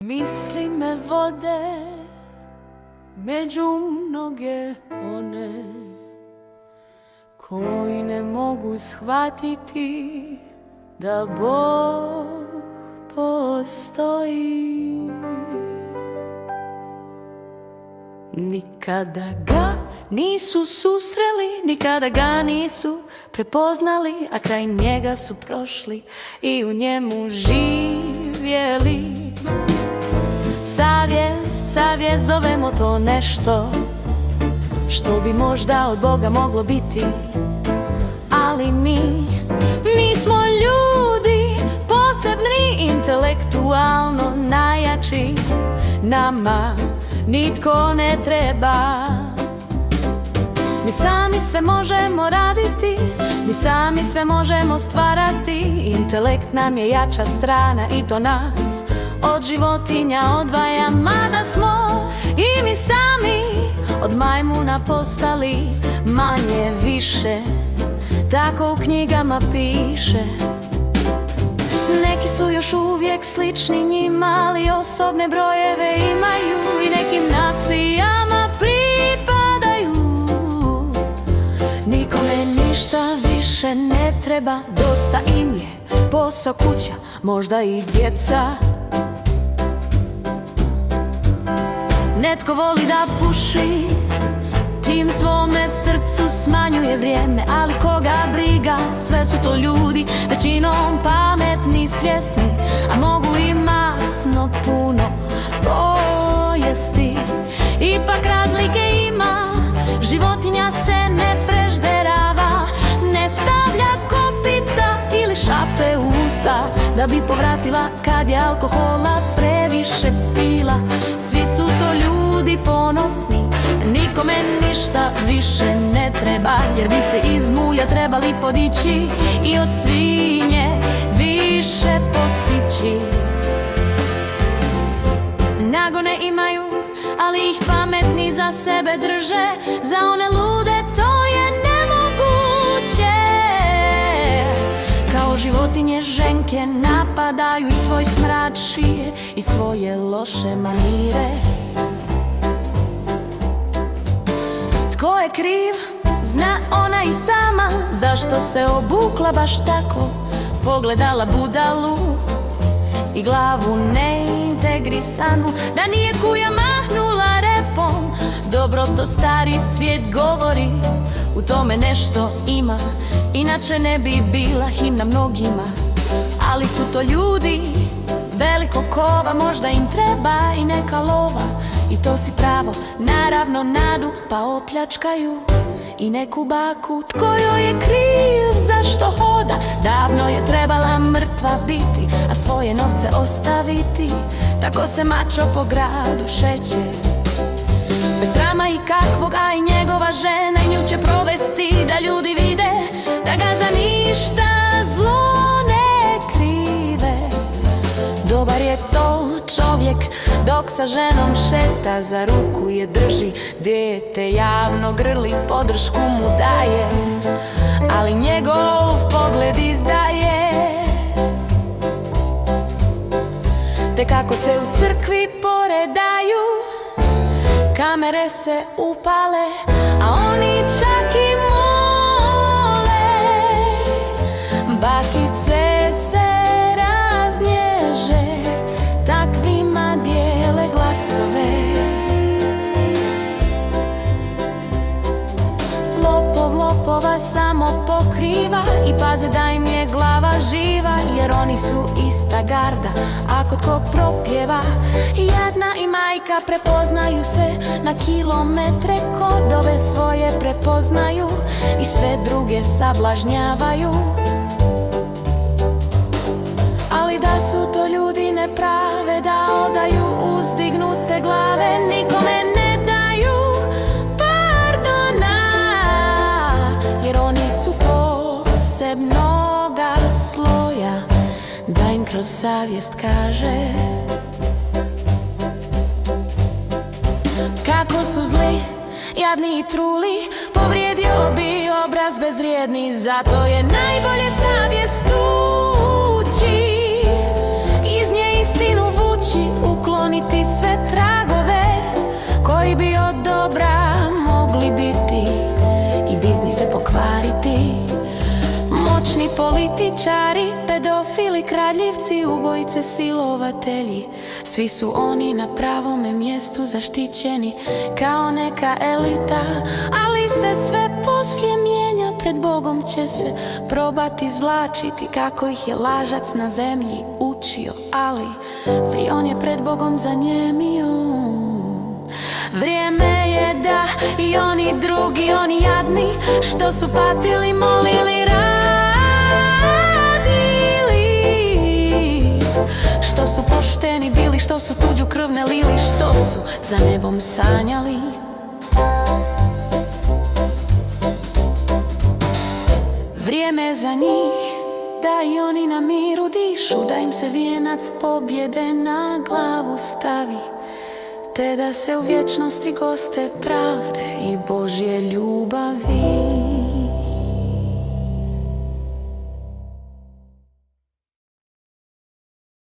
Misli me vode među mnoge one koji ne mogu shvatiti da Bog postoji. Nikada ga nisu susreli, nikada ga nisu prepoznali, a kraj njega su prošli i u njemu živjeli. Savjest, zovemo to nešto što bi možda od Boga moglo biti, ali mi smo ljudi posebni, intelektualno najjači. Nama nitko ne treba. Mi sami sve možemo raditi, mi sami sve možemo stvarati. Intelekt nam je jača strana i to nas od životinja odvaja. Mada smo i mi sami od majmuna postali manje više, tako u knjigama piše. Neki su još uvijek slični njima, ali osobne brojeve imaju i nekim nacijama pripadaju. Nikome ništa više ne treba, dosta im je posao, kuća, možda i djeca. Netko voli da puši, tim svome srcu smanjuje vrijeme, ali koga briga, sve su to ljudi, većinom pametni, svjesni, a mogu i masno puno pojesti. Ipak razlike ima, životinja se ne prežderava, ne stavlja kopita ili šape u usta da bi povratila kad je alkohola previše pila. Svi su to ljudi ponosni, nikome ništa više ne treba, jer bi se iz mulja trebali podići i od svinje više postići. Nagone imaju, ali ih pametni za sebe drže, za one lude to je nemoguće. Kao životinje ženke napadaju i svoj smrad šije i svoje loše manire. Tko je kriv, zna ona i sama, zašto se obukla baš tako, pogledala budalu i glavu neintegrisanu, da nije kuja mahnula repom. Dobro to stari svijet govori, u tome nešto ima, inače ne bi bila himna mnogima. Ali su to ljudi velikog kova, možda im treba i neka lova, i to si pravo, naravno nadu, pa opljačkaju i neku baku. Tko joj je kriv, zašto hoda, davno je trebala mrtva biti, a svoje novce ostaviti. Tako se mačo po gradu šeće, bez srama i kakvog, a i njegova žena i nju će provesti da ljudi vide da ga za ništa zlo ne krive. Dobar je to čovjek dok sa ženom šeta, za ruku je drži, dijete javno grli, podršku mu daje, ali njegov pogled izdaje. Te kako se u crkvi poredaju, kamere se upale, a oni čak i mole. Bakice se raznježe, takvima dijele glasove. Lopov lopova samo pokriva i paze da im je glava živa, jer oni su ista garda, ako tko propjeva. Jadna i majka prepoznaju se na kilometre, kod ove svoje prepoznaju i sve druge sablažnjavaju. Ali da su to ljudi ne prave, da odaju uzdignute glave, nikome ne daju pardona, jer oni su posebnoga sloja, da im kroz savjest kaže kako su zli, jadni i truli, povrijedio bi obraz bezvrijedni. Zato je najbolje savjest tući, iz nje istinu vući, ukloniti Političari, pedofili, kradljivci, ubojice, silovatelji, svi su oni na pravome mjestu zaštićeni kao neka elita. Ali se sve poslije mijenja, pred Bogom će se probati izvlačiti kako ih je lažac na zemlji učio, ali prije on je pred Bogom zanjemio. Vrijeme je da i oni drugi, oni jadni, što su patili, molili, što su pošteni bili, što su tuđu krv ne lili, što su za nebom sanjali. Vrijeme je za njih da i oni na miru dišu, da im se vijenac pobjede na glavu stavi, te da se u vječnosti goste pravde i Božje ljubavi.